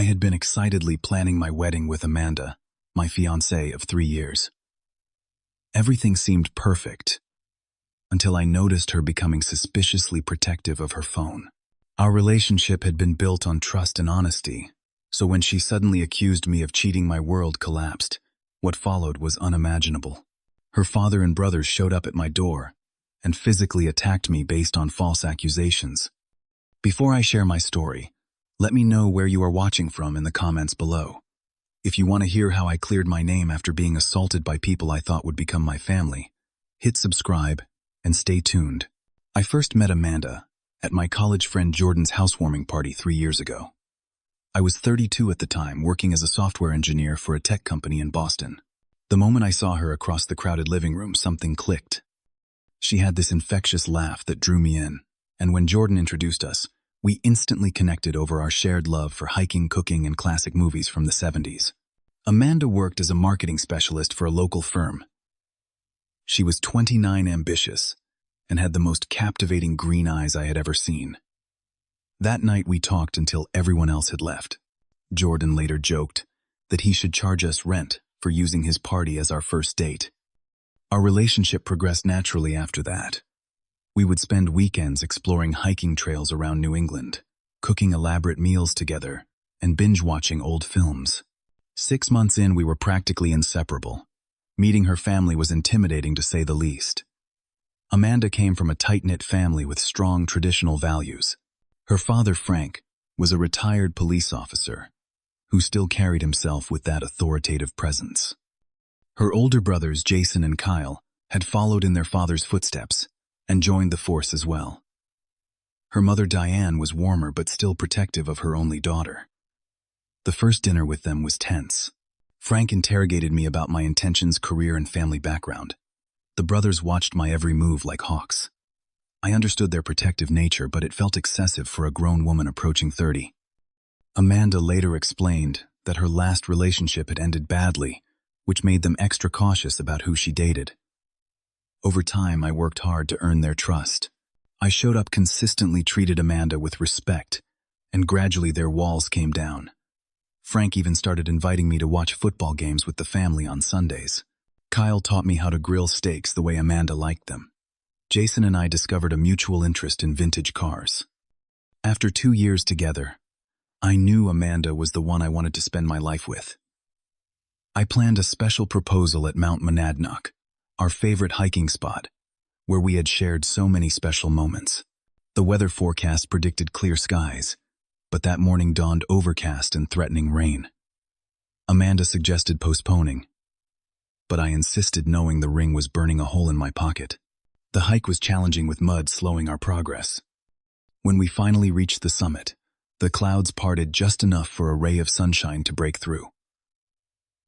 I had been excitedly planning my wedding with Amanda, my fiancée of 3 years. Everything seemed perfect, until I noticed her becoming suspiciously protective of her phone. Our relationship had been built on trust and honesty, so when she suddenly accused me of cheating, my world collapsed. What followed was unimaginable. Her father and brothers showed up at my door and physically attacked me based on false accusations. Before I share my story, let me know where you are watching from in the comments below. If you want to hear how I cleared my name after being assaulted by people I thought would become my family, hit subscribe and stay tuned. I first met Amanda at my college friend Jordan's housewarming party 3 years ago. I was 32 at the time, working as a software engineer for a tech company in Boston. The moment I saw her across the crowded living room, something clicked. She had this infectious laugh that drew me in, and when Jordan introduced us, we instantly connected over our shared love for hiking, cooking, and classic movies from the 70s. Amanda worked as a marketing specialist for a local firm. She was 29, ambitious, and had the most captivating green eyes I had ever seen. That night we talked until everyone else had left. Jordan later joked that he should charge us rent for using his party as our first date. Our relationship progressed naturally after that. We would spend weekends exploring hiking trails around New England, cooking elaborate meals together, and binge-watching old films. 6 months in, we were practically inseparable. Meeting her family was intimidating, to say the least. Amanda came from a tight-knit family with strong traditional values. Her father, Frank, was a retired police officer who still carried himself with that authoritative presence. Her older brothers, Jason and Kyle, had followed in their father's footsteps and joined the force as well. Her mother, Diane, was warmer but still protective of her only daughter. The first dinner with them was tense. Frank interrogated me about my intentions, career, and family background. The brothers watched my every move like hawks. I understood their protective nature, but it felt excessive for a grown woman approaching 30. Amanda later explained that her last relationship had ended badly, which made them extra cautious about who she dated. Over time, I worked hard to earn their trust. I showed up consistently, treated Amanda with respect, and gradually their walls came down. Frank even started inviting me to watch football games with the family on Sundays. Kyle taught me how to grill steaks the way Amanda liked them. Jason and I discovered a mutual interest in vintage cars. After 2 years together, I knew Amanda was the one I wanted to spend my life with. I planned a special proposal at Mount Monadnock, our favorite hiking spot, where we had shared so many special moments. The weather forecast predicted clear skies, but that morning dawned overcast and threatening rain. Amanda suggested postponing, but I insisted, knowing the ring was burning a hole in my pocket. The hike was challenging, with mud slowing our progress. When we finally reached the summit, the clouds parted just enough for a ray of sunshine to break through.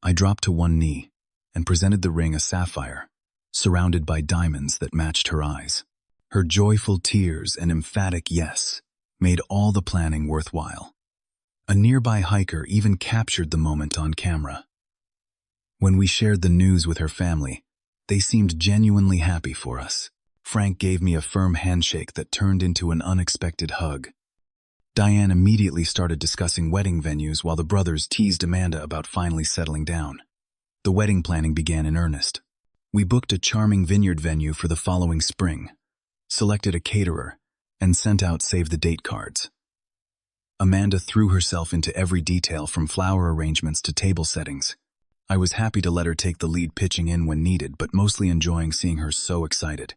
I dropped to one knee and presented the ring, a sapphire, surrounded by diamonds that matched her eyes. Her joyful tears and emphatic yes made all the planning worthwhile. A nearby hiker even captured the moment on camera. When we shared the news with her family, they seemed genuinely happy for us. Frank gave me a firm handshake that turned into an unexpected hug. Diane immediately started discussing wedding venues, while the brothers teased Amanda about finally settling down. The wedding planning began in earnest. We booked a charming vineyard venue for the following spring, selected a caterer, and sent out save-the-date cards. Amanda threw herself into every detail, from flower arrangements to table settings. I was happy to let her take the lead, pitching in when needed, but mostly enjoying seeing her so excited.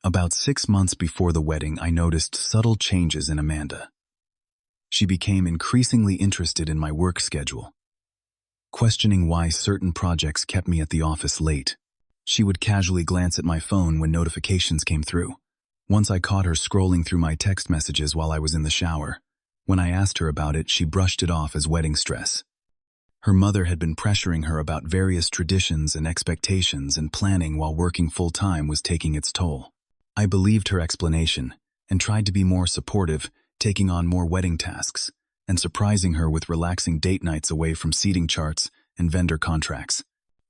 About 6 months before the wedding, I noticed subtle changes in Amanda. She became increasingly interested in my work schedule, questioning why certain projects kept me at the office late. She would casually glance at my phone when notifications came through. Once I caught her scrolling through my text messages while I was in the shower. When I asked her about it, she brushed it off as wedding stress. Her mother had been pressuring her about various traditions and expectations, and planning while working full-time was taking its toll. I believed her explanation and tried to be more supportive, taking on more wedding tasks and surprising her with relaxing date nights away from seating charts and vendor contracts.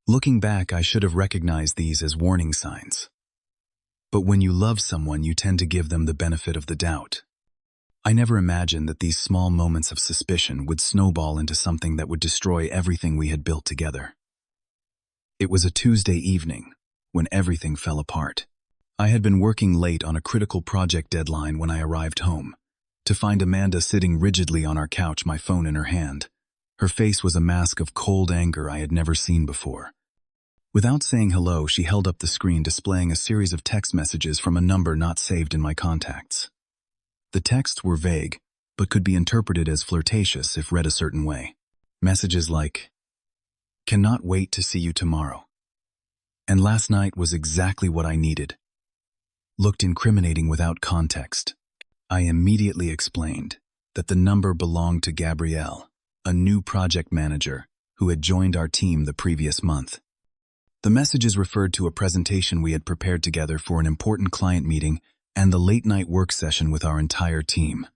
Looking back, I should have recognized these as warning signs. But when you love someone, you tend to give them the benefit of the doubt. I never imagined that these small moments of suspicion would snowball into something that would destroy everything we had built together. It was a Tuesday evening when everything fell apart. I had been working late on a critical project deadline when I arrived home, to find Amanda sitting rigidly on our couch, my phone in her hand. Her face was a mask of cold anger I had never seen before. Without saying hello, she held up the screen displaying a series of text messages from a number not saved in my contacts. The texts were vague, but could be interpreted as flirtatious if read a certain way. Messages like, "Cannot wait to see you tomorrow," and "Last night was exactly what I needed," looked incriminating without context. I immediately explained that the number belonged to Gabrielle, a new project manager who had joined our team the previous month. The messages referred to a presentation we had prepared together for an important client meeting and the late-night work session with our entire team.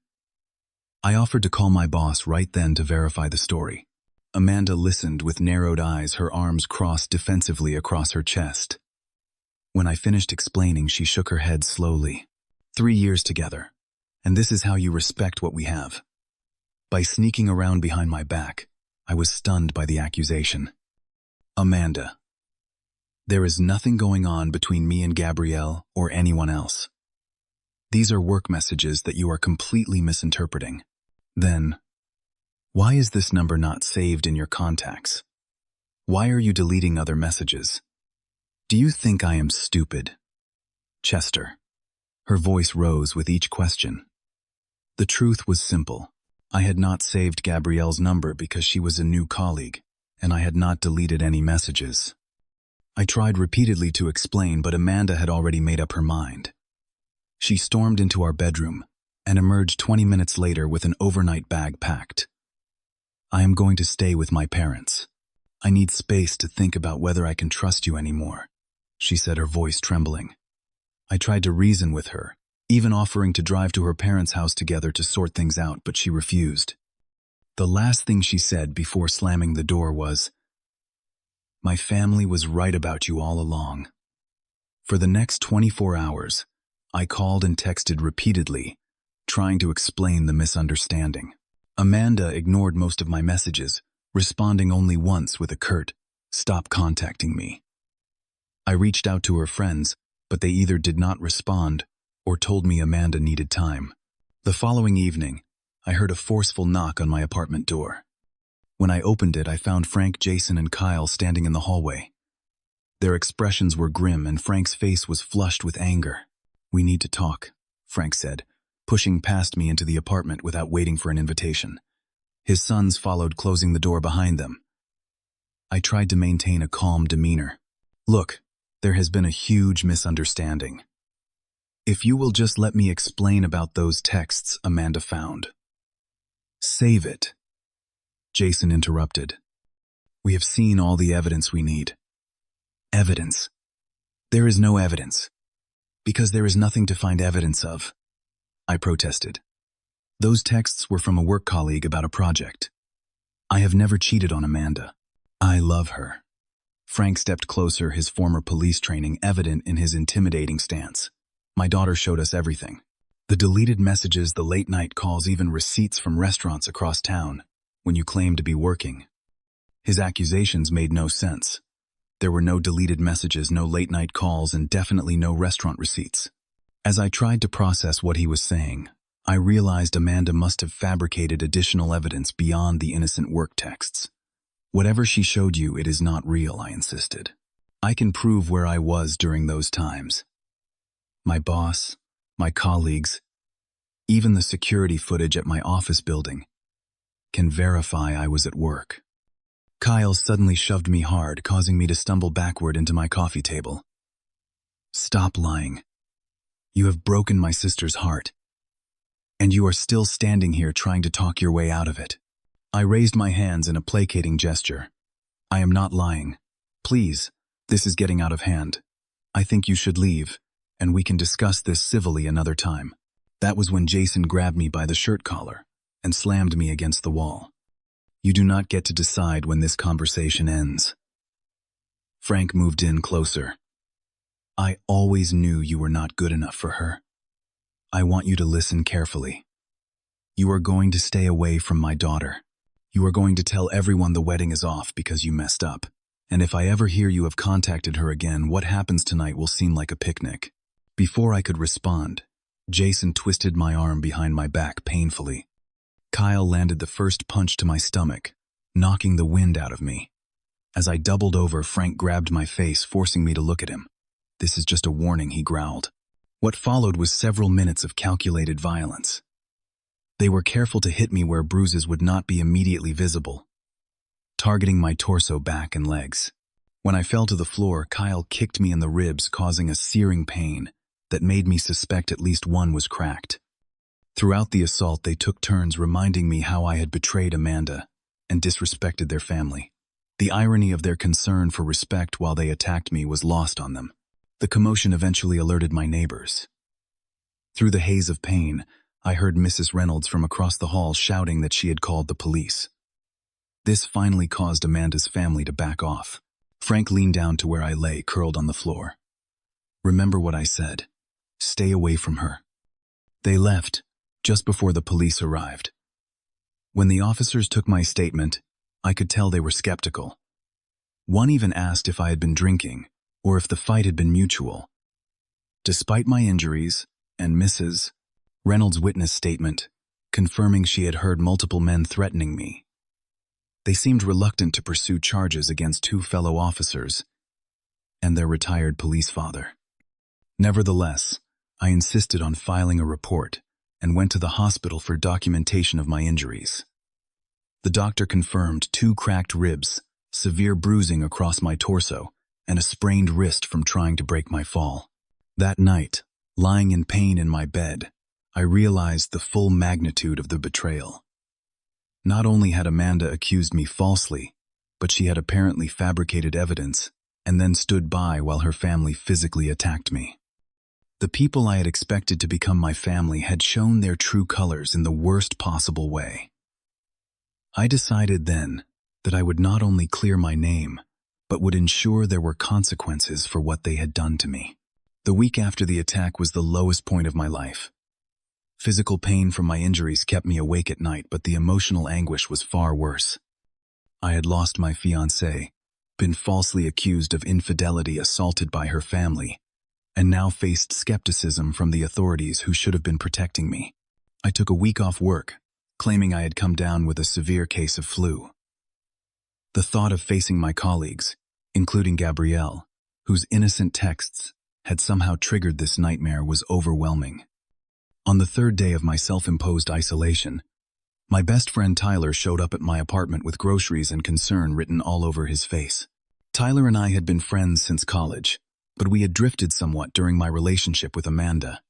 I offered to call my boss right then to verify the story. Amanda listened with narrowed eyes, her arms crossed defensively across her chest. When I finished explaining, she shook her head slowly. 3 years together, and this is how you respect what we have. By sneaking around behind my back, I was stunned by the accusation. Amanda, there is nothing going on between me and Gabrielle or anyone else. These are work messages that you are completely misinterpreting. Then, why is this number not saved in your contacts? Why are you deleting other messages? Do you think I am stupid? Chester. Her voice rose with each question. The truth was simple. I had not saved Gabrielle's number because she was a new colleague, and I had not deleted any messages. I tried repeatedly to explain, but Amanda had already made up her mind. She stormed into our bedroom and emerged 20 minutes later with an overnight bag packed. I am going to stay with my parents. I need space to think about whether I can trust you anymore, she said, her voice trembling. I tried to reason with her, even offering to drive to her parents' house together to sort things out, but she refused. The last thing she said before slamming the door was, "My family was right about you all along." For the next 24 hours, I called and texted repeatedly, trying to explain the misunderstanding. Amanda ignored most of my messages, responding only once with a curt, "Stop contacting me." I reached out to her friends, but they either did not respond or told me Amanda needed time. The following evening, I heard a forceful knock on my apartment door. When I opened it, I found Frank, Jason, and Kyle standing in the hallway. Their expressions were grim, and Frank's face was flushed with anger. "We need to talk," Frank said, pushing past me into the apartment without waiting for an invitation. His sons followed, closing the door behind them. I tried to maintain a calm demeanor. "Look, there has been a huge misunderstanding. If you will just let me explain about those texts Amanda found." "Save it," Jason interrupted. "We have seen all the evidence we need." "Evidence? There is no evidence. Because there is nothing to find evidence of," I protested. "Those texts were from a work colleague about a project. I have never cheated on Amanda. I love her." Frank stepped closer, his former police training evident in his intimidating stance. "My daughter showed us everything. The deleted messages, the late-night calls, even receipts from restaurants across town when you claimed to be working." His accusations made no sense. There were no deleted messages, no late-night calls, and definitely no restaurant receipts. As I tried to process what he was saying, I realized Amanda must have fabricated additional evidence beyond the innocent work texts. "Whatever she showed you, it is not real," I insisted. "I can prove where I was during those times. My boss, my colleagues, even the security footage at my office building can verify I was at work." Kyle suddenly shoved me hard, causing me to stumble backward into my coffee table. "Stop lying. You have broken my sister's heart. And you are still standing here trying to talk your way out of it." I raised my hands in a placating gesture. "I am not lying. Please, this is getting out of hand. I think you should leave, and we can discuss this civilly another time." That was when Jason grabbed me by the shirt collar and slammed me against the wall. "You do not get to decide when this conversation ends." Frank moved in closer. "I always knew you were not good enough for her. I want you to listen carefully. You are going to stay away from my daughter. You are going to tell everyone the wedding is off because you messed up. And if I ever hear you have contacted her again, what happens tonight will seem like a picnic." Before I could respond, Jason twisted my arm behind my back painfully. Kyle landed the first punch to my stomach, knocking the wind out of me. As I doubled over, Frank grabbed my face, forcing me to look at him. "This is just a warning," he growled. What followed was several minutes of calculated violence. They were careful to hit me where bruises would not be immediately visible, targeting my torso, back, and legs. When I fell to the floor, Kyle kicked me in the ribs, causing a searing pain that made me suspect at least one was cracked. Throughout the assault, they took turns reminding me how I had betrayed Amanda and disrespected their family. The irony of their concern for respect while they attacked me was lost on them. The commotion eventually alerted my neighbors. Through the haze of pain, I heard Mrs. Reynolds from across the hall shouting that she had called the police. This finally caused Amanda's family to back off. Frank leaned down to where I lay, curled on the floor. "Remember what I said. Stay away from her." They left just before the police arrived. When the officers took my statement, I could tell they were skeptical. One even asked if I had been drinking, or if the fight had been mutual. Despite my injuries and Mrs. Reynolds' witness statement, confirming she had heard multiple men threatening me, they seemed reluctant to pursue charges against two fellow officers and their retired police father. Nevertheless, I insisted on filing a report and went to the hospital for documentation of my injuries. The doctor confirmed 2 cracked ribs, severe bruising across my torso, and a sprained wrist from trying to break my fall. That night, lying in pain in my bed, I realized the full magnitude of the betrayal. Not only had Amanda accused me falsely, but she had apparently fabricated evidence and then stood by while her family physically attacked me. The people I had expected to become my family had shown their true colors in the worst possible way. I decided then that I would not only clear my name, but would ensure there were consequences for what they had done to me. The week after the attack was the lowest point of my life. Physical pain from my injuries kept me awake at night, but the emotional anguish was far worse. I had lost my fiancée, been falsely accused of infidelity, assaulted by her family, and now faced skepticism from the authorities who should have been protecting me. I took a week off work, claiming I had come down with a severe case of flu. The thought of facing my colleagues, including Gabrielle, whose innocent texts had somehow triggered this nightmare, was overwhelming. On the 3rd day of my self-imposed isolation, my best friend Tyler showed up at my apartment with groceries and concern written all over his face. Tyler and I had been friends since college, but we had drifted somewhat during my relationship with Amanda.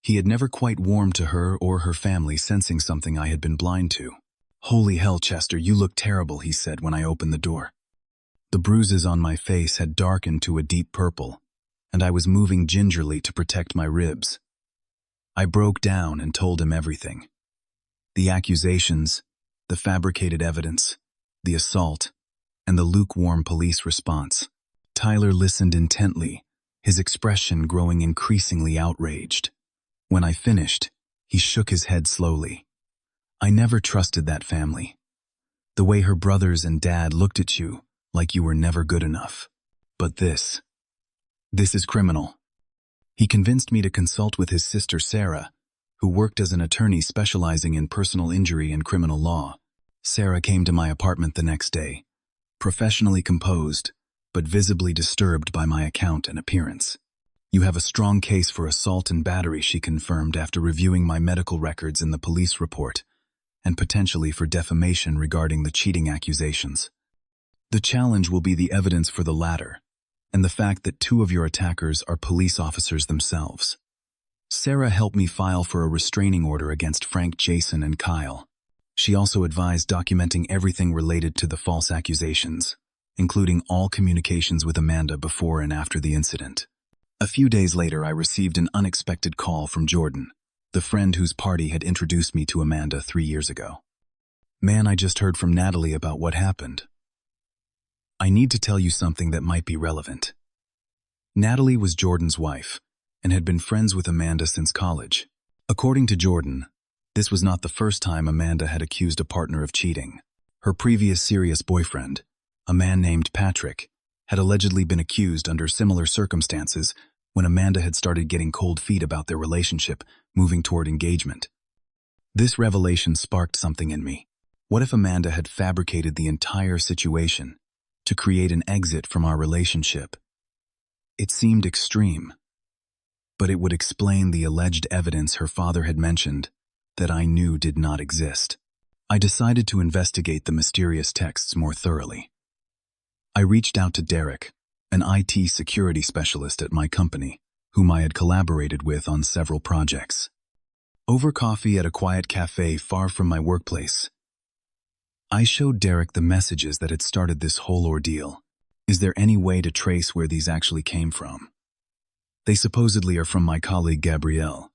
He had never quite warmed to her or her family, sensing something I had been blind to. "Holy hell, Chester, you look terrible," he said when I opened the door. The bruises on my face had darkened to a deep purple, and I was moving gingerly to protect my ribs. I broke down and told him everything. The accusations, the fabricated evidence, the assault, and the lukewarm police response. Tyler listened intently, his expression growing increasingly outraged. When I finished, he shook his head slowly. "I never trusted that family. The way her brothers and dad looked at you, like you were never good enough. But this is criminal." He convinced me to consult with his sister Sarah, who worked as an attorney specializing in personal injury and criminal law. Sarah came to my apartment the next day, professionally composed, but visibly disturbed by my account and appearance. "You have a strong case for assault and battery," she confirmed after reviewing my medical records in the police report, "and potentially for defamation regarding the cheating accusations. The challenge will be the evidence for the latter, and the fact that 2 of your attackers are police officers themselves." Sarah helped me file for a restraining order against Frank, Jason, and Kyle. She also advised documenting everything related to the false accusations, including all communications with Amanda before and after the incident. A few days later, I received an unexpected call from Jordan, the friend whose party had introduced me to Amanda 3 years ago. "Man, I just heard from Natalie about what happened. I need to tell you something that might be relevant." Natalie was Jordan's wife and had been friends with Amanda since college. According to Jordan, This was not the first time Amanda had accused a partner of cheating. Her previous serious boyfriend, a man named Patrick, had allegedly been accused under similar circumstances when Amanda had started getting cold feet about their relationship, moving toward engagement. This revelation sparked something in me. What if Amanda had fabricated the entire situation to create an exit from our relationship? It seemed extreme, but it would explain the alleged evidence her father had mentioned that I knew did not exist. I decided to investigate the mysterious texts more thoroughly. I reached out to Derek, an IT security specialist at my company, whom I had collaborated with on several projects. Over coffee at a quiet cafe far from my workplace, I showed Derek the messages that had started this whole ordeal. Is there any way to trace where these actually came from? They supposedly are from my colleague Gabrielle,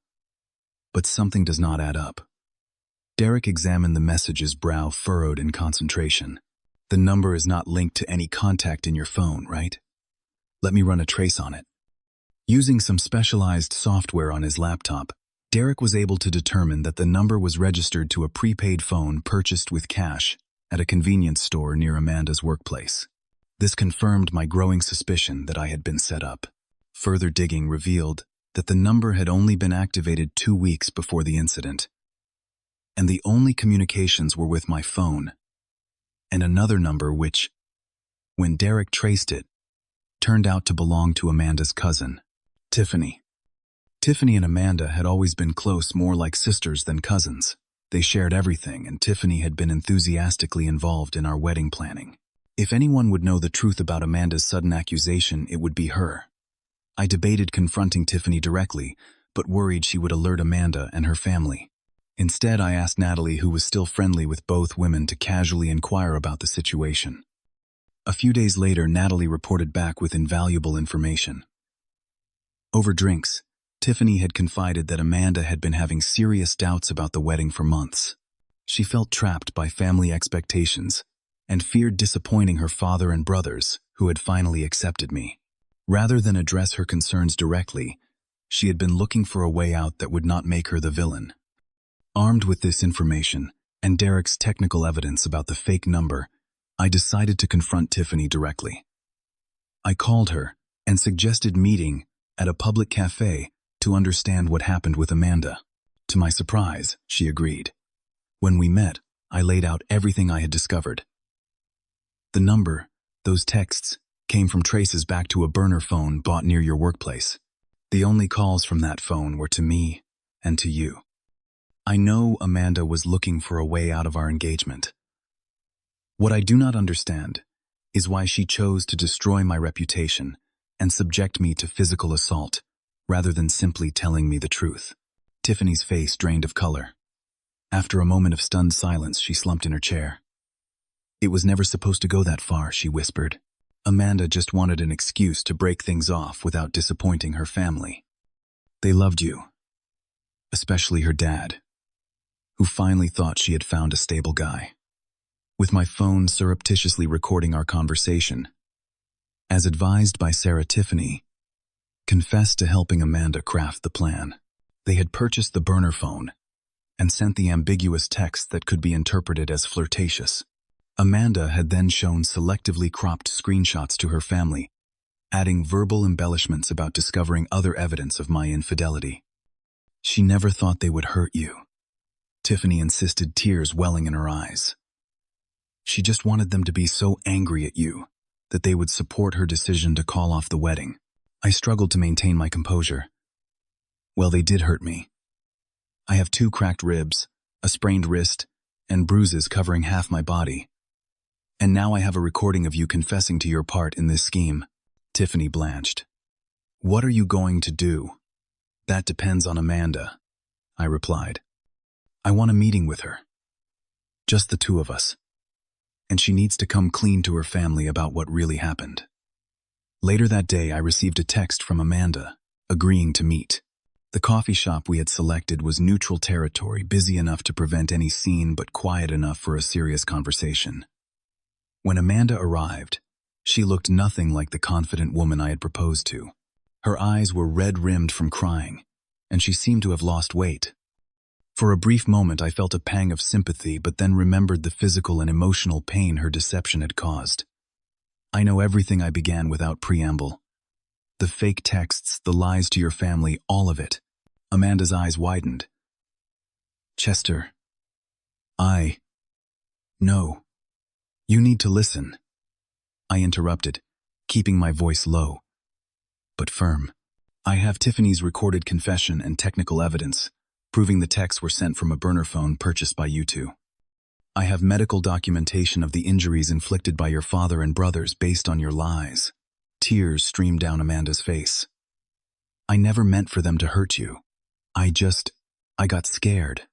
but something does not add up. Derek examined the messages, brow furrowed in concentration. The number is not linked to any contact in your phone, right? Let me run a trace on it. Using some specialized software on his laptop, Derek was able to determine that the number was registered to a prepaid phone purchased with cash at a convenience store near Amanda's workplace. This confirmed my growing suspicion that I had been set up. Further digging revealed that the number had only been activated 2 weeks before the incident, and the only communications were with my phone and another number which, when Derek traced it, turned out to belong to Amanda's cousin, Tiffany. Tiffany and Amanda had always been close, more like sisters than cousins. They shared everything, and Tiffany had been enthusiastically involved in our wedding planning. If anyone would know the truth about Amanda's sudden accusation, it would be her. I debated confronting Tiffany directly, but worried she would alert Amanda and her family. Instead, I asked Natalie, who was still friendly with both women, to casually inquire about the situation. A few days later, Natalie reported back with invaluable information. Over drinks, Tiffany had confided that Amanda had been having serious doubts about the wedding for months. She felt trapped by family expectations and feared disappointing her father and brothers, who had finally accepted me. Rather than address her concerns directly, she had been looking for a way out that would not make her the villain. Armed with this information and Derek's technical evidence about the fake number, I decided to confront Tiffany directly. I called her and suggested meeting at a public cafe to understand what happened with Amanda. To my surprise, she agreed. When we met, I laid out everything I had discovered. The number, those texts, came from traces back to a burner phone bought near your workplace. The only calls from that phone were to me and to you. I know Amanda was looking for a way out of our engagement. What I do not understand is why she chose to destroy my reputation and subject me to physical assault, rather than simply telling me the truth. Tiffany's face drained of color. After a moment of stunned silence, she slumped in her chair. It was never supposed to go that far, she whispered. Amanda just wanted an excuse to break things off without disappointing her family. They loved you, especially her dad, who finally thought she had found a stable guy. With my phone surreptitiously recording our conversation, as advised by Sarah, Tiffany confessed to helping Amanda craft the plan. They had purchased the burner phone and sent the ambiguous text that could be interpreted as flirtatious. Amanda had then shown selectively cropped screenshots to her family, adding verbal embellishments about discovering other evidence of my infidelity. She never thought they would hurt you, Tiffany insisted, tears welling in her eyes. She just wanted them to be so angry at you that they would support her decision to call off the wedding. I struggled to maintain my composure. Well, they did hurt me. I have 2 cracked ribs, a sprained wrist, and bruises covering half my body. And now I have a recording of you confessing to your part in this scheme. Tiffany blanched. What are you going to do? That depends on Amanda, I replied. I want a meeting with her. Just the 2 of us. And she needs to come clean to her family about what really happened. Later that day, I received a text from Amanda, agreeing to meet. The coffee shop we had selected was neutral territory, busy enough to prevent any scene but quiet enough for a serious conversation. When Amanda arrived, she looked nothing like the confident woman I had proposed to. Her eyes were red-rimmed from crying, and she seemed to have lost weight. For a brief moment I felt a pang of sympathy, but then remembered the physical and emotional pain her deception had caused. I know everything, I began without preamble. The fake texts, the lies to your family, all of it. Amanda's eyes widened. Chester, No. You need to listen. I interrupted, keeping my voice low, but firm. I have Tiffany's recorded confession and technical evidence, proving the texts were sent from a burner phone purchased by you two. I have medical documentation of the injuries inflicted by your father and brothers based on your lies. Tears streamed down Amanda's face. I never meant for them to hurt you. I got scared.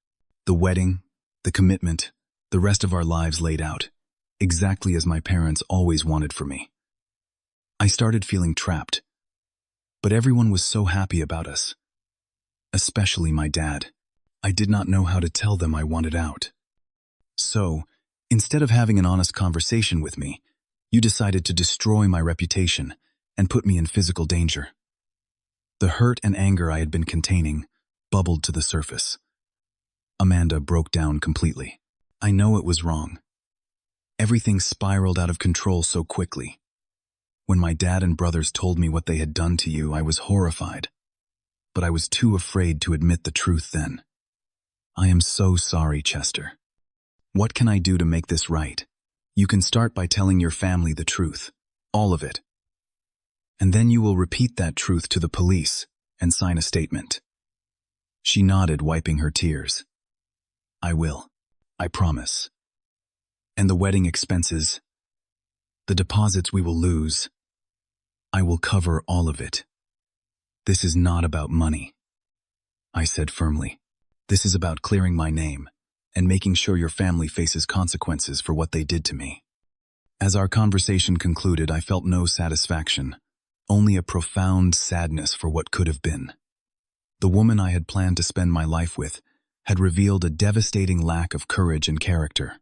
The wedding, the commitment, the rest of our lives laid out, exactly as my parents always wanted for me. I started feeling trapped. But everyone was so happy about us. Especially my dad. I did not know how to tell them I wanted out. So, instead of having an honest conversation with me, you decided to destroy my reputation and put me in physical danger. The hurt and anger I had been containing bubbled to the surface. Amanda broke down completely. I know it was wrong. Everything spiraled out of control so quickly. When my dad and brothers told me what they had done to you, I was horrified. But I was too afraid to admit the truth then. I am so sorry, Chester. What can I do to make this right? You can start by telling your family the truth, all of it. And then you will repeat that truth to the police and sign a statement. She nodded, wiping her tears. I will. I promise. And the wedding expenses, the deposits we will lose, I will cover all of it. This is not about money, I said firmly. This is about clearing my name and making sure your family faces consequences for what they did to me. As our conversation concluded, I felt no satisfaction, only a profound sadness for what could have been. The woman I had planned to spend my life with had revealed a devastating lack of courage and character.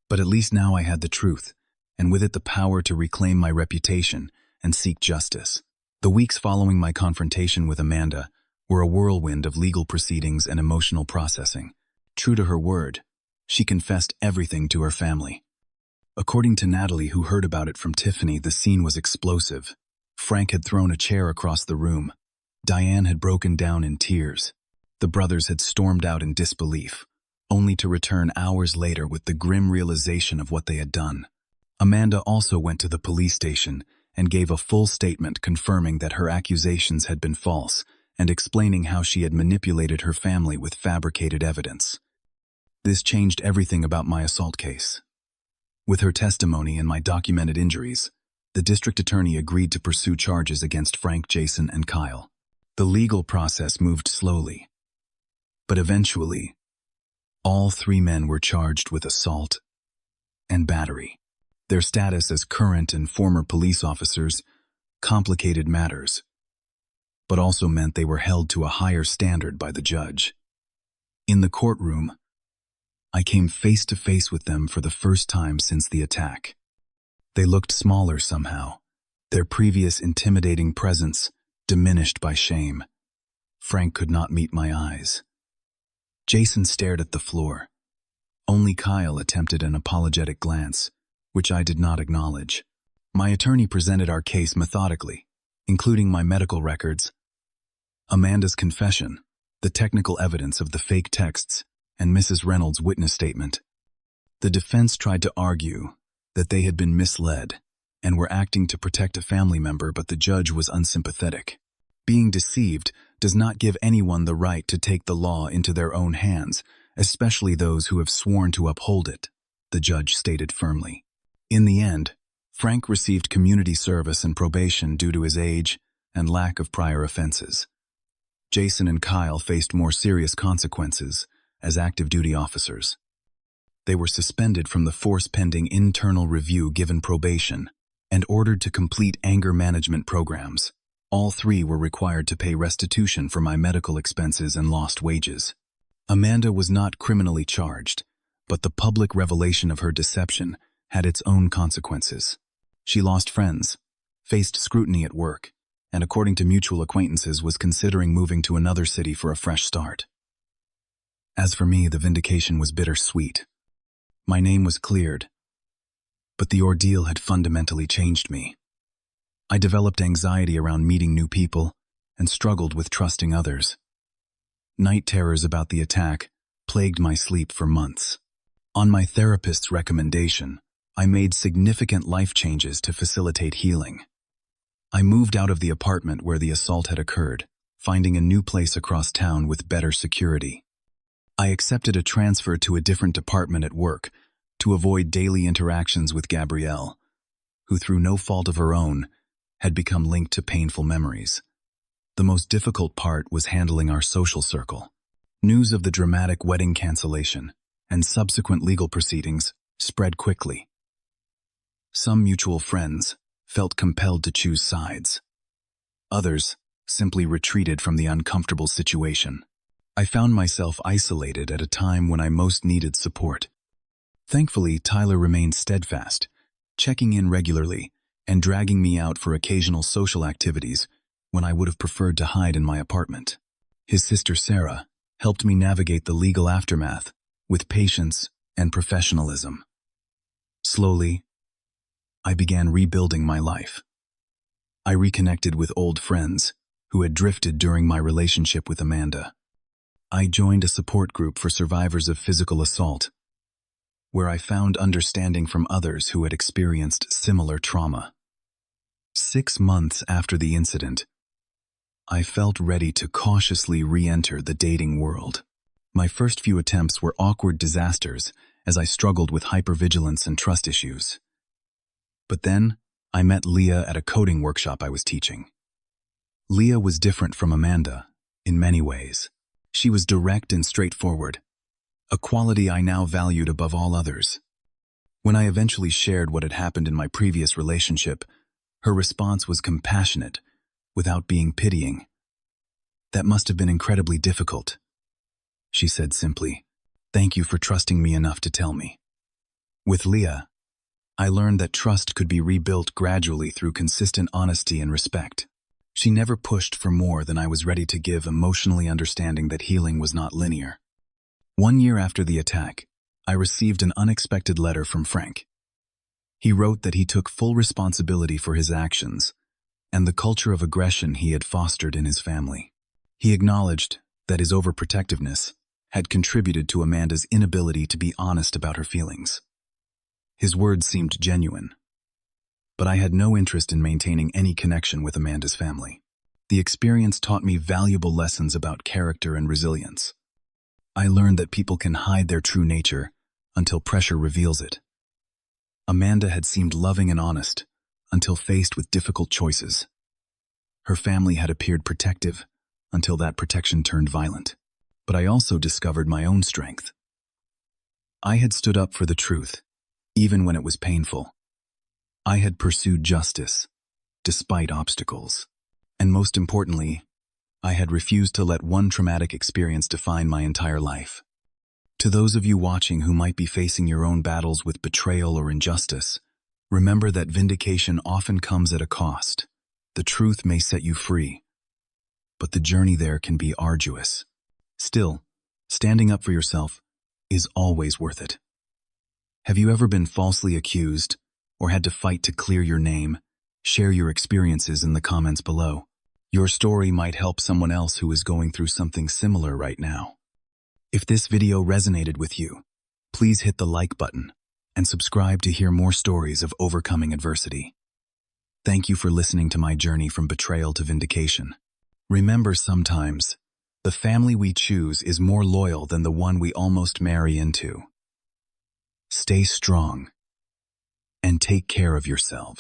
But at least now I had the truth, and with it the power to reclaim my reputation and seek justice. The weeks following my confrontation with Amanda were a whirlwind of legal proceedings and emotional processing. True to her word, she confessed everything to her family. According to Natalie, who heard about it from Tiffany, the scene was explosive. Frank had thrown a chair across the room. Diane had broken down in tears. The brothers had stormed out in disbelief, only to return hours later with the grim realization of what they had done. Amanda also went to the police station and gave a full statement confirming that her accusations had been false and explaining how she had manipulated her family with fabricated evidence. This changed everything about my assault case. With her testimony and my documented injuries, the district attorney agreed to pursue charges against Frank, Jason, and Kyle. The legal process moved slowly, but eventually, all three men were charged with assault and battery. Their status as current and former police officers complicated matters, but also meant they were held to a higher standard by the judge. In the courtroom, I came face to face with them for the first time since the attack. They looked smaller somehow, their previous intimidating presence diminished by shame. Frank could not meet my eyes. Jason stared at the floor. Only Kyle attempted an apologetic glance, which I did not acknowledge. My attorney presented our case methodically, including my medical records, Amanda's confession, the technical evidence of the fake texts, and Mrs. Reynolds' witness statement. The defense tried to argue that they had been misled and were acting to protect a family member, but the judge was unsympathetic. Being deceived does not give anyone the right to take the law into their own hands, especially those who have sworn to uphold it, the judge stated firmly. In the end, Frank received community service and probation due to his age and lack of prior offenses. Jason and Kyle faced more serious consequences as active duty officers. They were suspended from the force pending internal review, given probation, and ordered to complete anger management programs. All three were required to pay restitution for my medical expenses and lost wages. Amanda was not criminally charged, but the public revelation of her deception had its own consequences. She lost friends, faced scrutiny at work, and according to mutual acquaintances was considering moving to another city for a fresh start. As for me, the vindication was bittersweet. My name was cleared, but the ordeal had fundamentally changed me. I developed anxiety around meeting new people and struggled with trusting others. Night terrors about the attack plagued my sleep for months. On my therapist's recommendation, I made significant life changes to facilitate healing. I moved out of the apartment where the assault had occurred, finding a new place across town with better security. I accepted a transfer to a different department at work to avoid daily interactions with Gabrielle, who through no fault of her own had become linked to painful memories. The most difficult part was handling our social circle. News of the dramatic wedding cancellation and subsequent legal proceedings spread quickly. Some mutual friends felt compelled to choose sides. Others simply retreated from the uncomfortable situation. I found myself isolated at a time when I most needed support. Thankfully, Tyler remained steadfast, checking in regularly and dragging me out for occasional social activities when I would have preferred to hide in my apartment. His sister Sarah helped me navigate the legal aftermath with patience and professionalism. Slowly, I began rebuilding my life. I reconnected with old friends who had drifted during my relationship with Amanda. I joined a support group for survivors of physical assault, where I found understanding from others who had experienced similar trauma. 6 months after the incident, I felt ready to cautiously re-enter the dating world. My first few attempts were awkward disasters as I struggled with hypervigilance and trust issues. But then, I met Leah at a coding workshop I was teaching. Leah was different from Amanda in many ways. She was direct and straightforward, a quality I now valued above all others. When I eventually shared what had happened in my previous relationship, her response was compassionate, without being pitying. "That must have been incredibly difficult," she said simply. "Thank you for trusting me enough to tell me." With Leah, I learned that trust could be rebuilt gradually through consistent honesty and respect. She never pushed for more than I was ready to give, emotionally understanding that healing was not linear. 1 year after the attack, I received an unexpected letter from Frank. He wrote that he took full responsibility for his actions and the culture of aggression he had fostered in his family. He acknowledged that his overprotectiveness had contributed to Amanda's inability to be honest about her feelings. His words seemed genuine, but I had no interest in maintaining any connection with Amanda's family. The experience taught me valuable lessons about character and resilience. I learned that people can hide their true nature until pressure reveals it. Amanda had seemed loving and honest until faced with difficult choices. Her family had appeared protective until that protection turned violent. But I also discovered my own strength. I had stood up for the truth, even when it was painful. I had pursued justice, despite obstacles. And most importantly, I had refused to let one traumatic experience define my entire life. To those of you watching who might be facing your own battles with betrayal or injustice, remember that vindication often comes at a cost. The truth may set you free, but the journey there can be arduous. Still, standing up for yourself is always worth it. Have you ever been falsely accused or had to fight to clear your name? Share your experiences in the comments below. Your story might help someone else who is going through something similar right now. If this video resonated with you, please hit the like button and subscribe to hear more stories of overcoming adversity. Thank you for listening to my journey from betrayal to vindication. Remember, sometimes the family we choose is more loyal than the one we almost marry into. Stay strong and take care of yourselves.